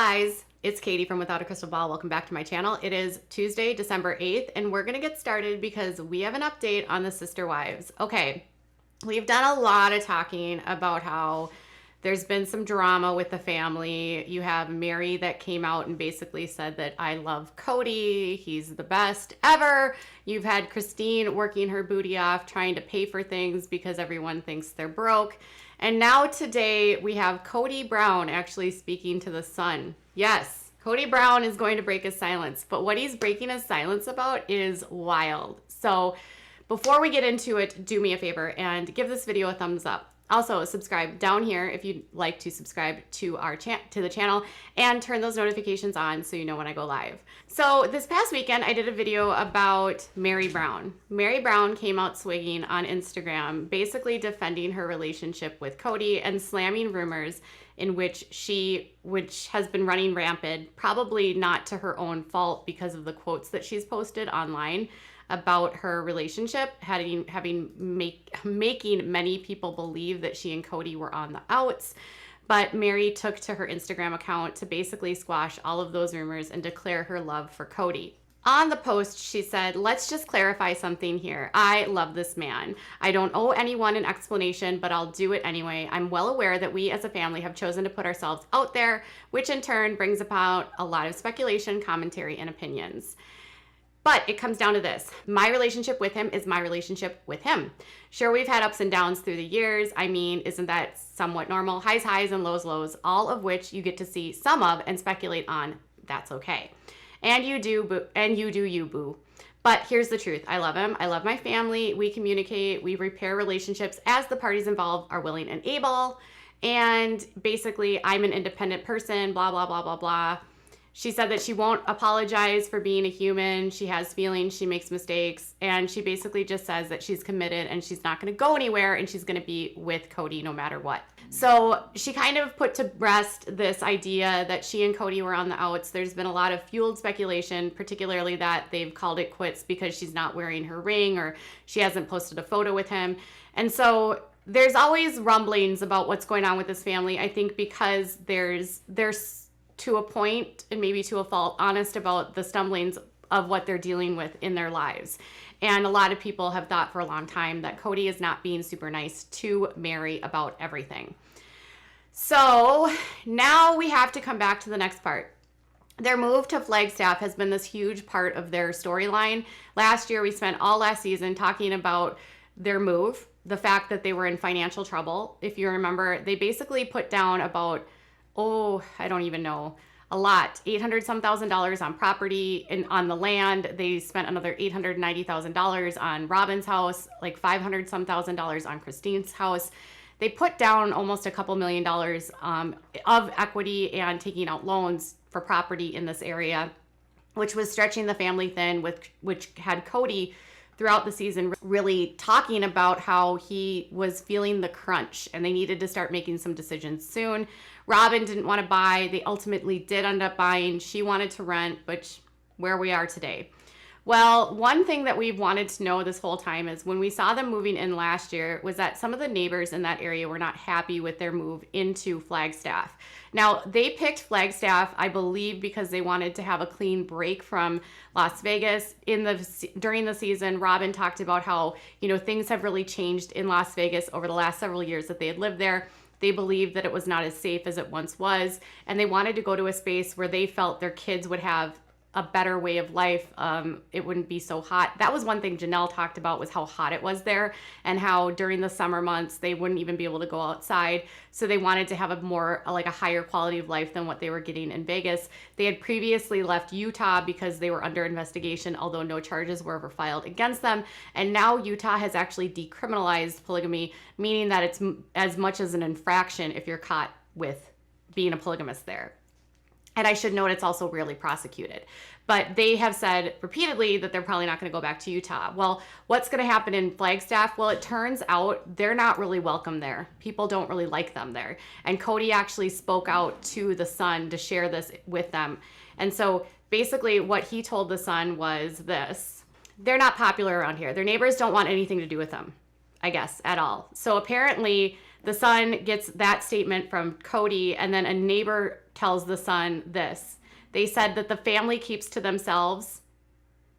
guys, it's Katie from Without a Crystal Ball. Welcome back to my channel. It is Tuesday, December 8th, and we're gonna get started because we have an update on the sister wives. Okay, we've done a lot of talking about how there's been some drama with the family. You have Mary that came out and basically said that I love Kody, he's the best ever. You've had Christine working her booty off trying to pay for things because everyone thinks they're broke. And now today we have Kody Brown actually speaking to the Sun. Yes, Kody Brown is going to break his silence, but what he's breaking his silence about is wild. So before we get into it, do me a favor and give this video a thumbs up. Also, subscribe down here if you'd like to subscribe to our the channel, and turn those notifications on so you know when I go live. So this past weekend, I did a video about Mary Brown. Mary Brown came out swinging on Instagram, basically defending her relationship with Kody and slamming rumors in which has been running rampant, probably not to her own fault because of the quotes that she's posted online about her relationship, making many people believe that she and Kody were on the outs. But Mary took to her Instagram account to basically squash all of those rumors and declare her love for Kody. On the post, she said, "Let's just clarify something here. I love this man. I don't owe anyone an explanation, but I'll do it anyway. I'm well aware that we as a family have chosen to put ourselves out there, which in turn brings about a lot of speculation, commentary, and opinions. But it comes down to this. My relationship with him is my relationship with him. Sure, we've had ups and downs through the years. I mean, isn't that somewhat normal? Highs, and lows, all of which you get to see some of and speculate on. That's okay. And you do, boo. But here's the truth. I love him. I love my family. We communicate. We repair relationships as the parties involved are willing and able. And basically, I'm an independent person, blah, blah, blah, blah, blah." She said that she won't apologize for being a human. She has feelings, she makes mistakes, and she basically just says that she's committed and she's not gonna go anywhere and she's gonna be with Kody no matter what. So she kind of put to rest this idea that she and Kody were on the outs. There's been a lot of fueled speculation, particularly that they've called it quits because she's not wearing her ring or she hasn't posted a photo with him. And so there's always rumblings about what's going on with this family, I think because there's to a point and maybe to a fault honest about the stumblings of what they're dealing with in their lives. And a lot of people have thought for a long time that Kody is not being super nice to Mary about everything. So now we have to come back to the next part. Their move to Flagstaff has been this huge part of their storyline. Last year, we spent all last season talking about their move, the fact that they were in financial trouble. If you remember, they basically put down about I don't even know, a lot, $800-some thousand on property and on the land. They spent another $890,000 on Robin's house, like $500-some thousand on Christine's house. They put down almost a couple $1 million of equity and taking out loans for property in this area, which was stretching the family thin, which had Kody throughout the season really talking about how he was feeling the crunch and they needed to start making some decisions soon. Robin didn't want to buy. They ultimately did end up buying. She wanted to rent, which where we are today. Well, one thing that we've wanted to know this whole time is when we saw them moving in last year was that some of the neighbors in that area were not happy with their move into Flagstaff. Now, they picked Flagstaff, I believe, because they wanted to have a clean break from Las Vegas. During the season, Robin talked about how, things have really changed in Las Vegas over the last several years that they had lived there. They believed that it was not as safe as it once was, and they wanted to go to a space where they felt their kids would have a better way of life. It wouldn't be so hot. That was one thing Janelle talked about, was how hot it was there and how during the summer months they wouldn't even be able to go outside. So they wanted to have a higher quality of life than what they were getting in Vegas. They had previously left Utah because they were under investigation, although no charges were ever filed against them. And now Utah has actually decriminalized polygamy, meaning that it's as much as an infraction if you're caught with being a polygamist there. And I should note it's also rarely prosecuted. But they have said repeatedly that they're probably not going to go back to Utah. Well, what's going to happen in Flagstaff? Well, it turns out they're not really welcome there. People don't really like them there. And Kody actually spoke out to the Sun to share this with them. And so basically what he told the Sun was this: they're not popular around here. Their neighbors don't want anything to do with them, I guess, at all. So apparently the Sun gets that statement from Kody, and then a neighbor tells The Sun this. They said that the family keeps to themselves.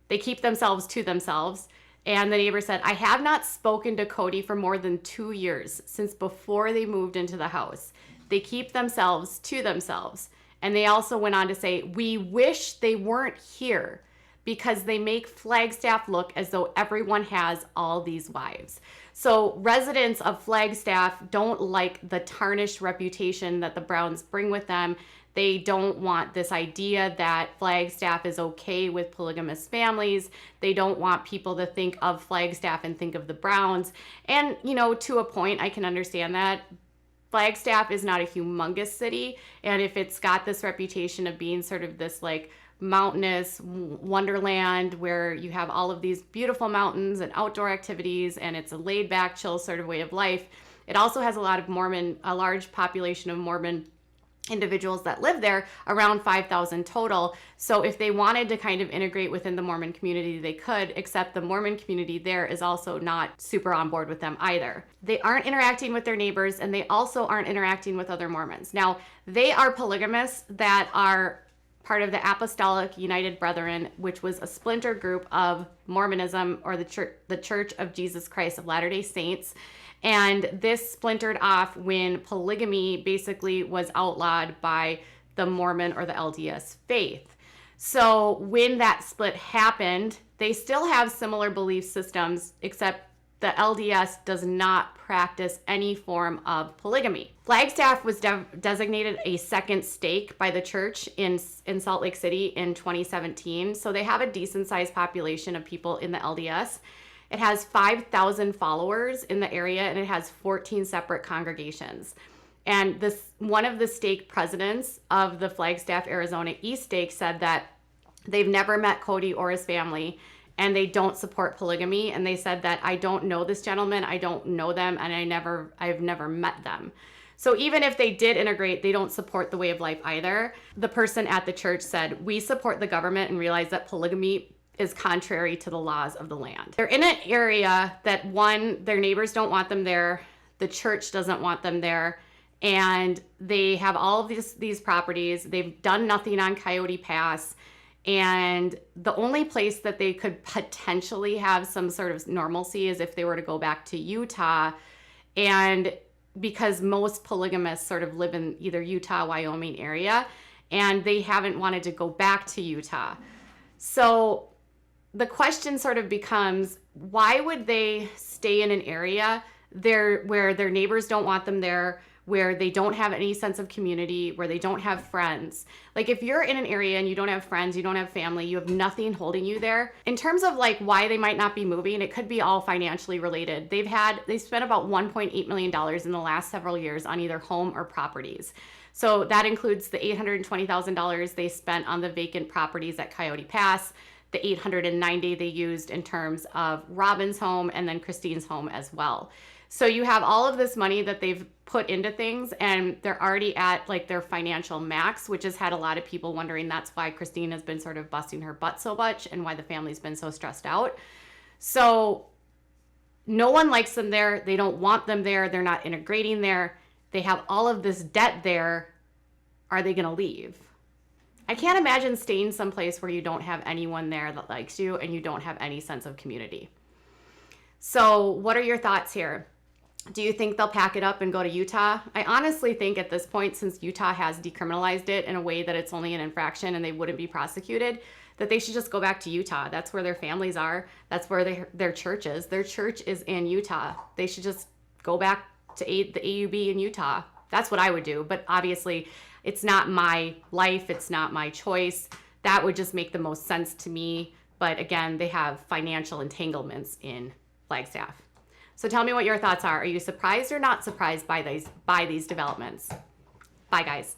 They keep themselves to themselves. And the neighbor said, I have not spoken to Kody for more than 2 years, since before they moved into the house. They keep themselves to themselves. And they also went on to say, we wish they weren't here because they make Flagstaff look as though everyone has all these wives. So residents of Flagstaff don't like the tarnished reputation that the Browns bring with them. They don't want this idea that Flagstaff is okay with polygamous families. They don't want people to think of Flagstaff and think of the Browns. And, you know, to a point, I can understand that. Flagstaff is not a humongous city. And if it's got this reputation of being sort of this like mountainous wonderland where you have all of these beautiful mountains and outdoor activities and it's a laid back, chill sort of way of life, it also has a large population of Mormon individuals that live there, around 5,000 total. So if they wanted to kind of integrate within the Mormon community, they could, except the Mormon community there is also not super on board with them either. They aren't interacting with their neighbors, and they also aren't interacting with other Mormons. Now, they are polygamists that are part of the Apostolic United Brethren, which was a splinter group of Mormonism, or the Church of Jesus Christ of Latter-day Saints. And this splintered off when polygamy basically was outlawed by the Mormon or the LDS faith. So when that split happened, they still have similar belief systems, except the LDS does not practice any form of polygamy. Flagstaff was designated a second stake by the church in Salt Lake City in 2017. So they have a decent sized population of people in the LDS. It has 5,000 followers in the area, and it has 14 separate congregations. And one of the stake presidents of the Flagstaff, Arizona East Stake said that they've never met Kody or his family, and they don't support polygamy. And they said that, I don't know this gentleman, I don't know them, and I've never met them. So even if they did integrate, they don't support the way of life either. The person at the church said, we support the government and realize that polygamy is contrary to the laws of the land. They're in an area that, one, their neighbors don't want them there, the church doesn't want them there, and they have all of these properties. They've done nothing on Coyote Pass, and the only place that they could potentially have some sort of normalcy is if they were to go back to Utah, and because most polygamists sort of live in either Utah, Wyoming area, and they haven't wanted to go back to Utah. So the question sort of becomes, why would they stay in an area where their neighbors don't want them there, where they don't have any sense of community, where they don't have friends? Like, if you're in an area and you don't have friends, you don't have family, you have nothing holding you there. In terms of like why they might not be moving, it could be all financially related. They spent about $1.8 million in the last several years on either home or properties. So that includes the $820,000 they spent on the vacant properties at Coyote Pass, the $890 they used in terms of Robin's home, and then Christine's home as well. So you have all of this money that they've put into things, and they're already at like their financial max, which has had a lot of people wondering that's why Christine has been sort of busting her butt so much and why the family's been so stressed out. So no one likes them there. They don't want them there. They're not integrating there. They have all of this debt there. Are they going to leave? I can't imagine staying someplace where you don't have anyone there that likes you and you don't have any sense of community. So what are your thoughts here? Do you think they'll pack it up and go to Utah? I honestly think at this point, since Utah has decriminalized it in a way that it's only an infraction and they wouldn't be prosecuted, that they should just go back to Utah. That's where their families are. That's where their church is. Their church is in Utah. They should just go back to the AUB in Utah. That's what I would do. But obviously, it's not my life. It's not my choice. That would just make the most sense to me. But again, they have financial entanglements in Flagstaff. So tell me what your thoughts are. Are you surprised or not surprised by these developments? Bye, guys.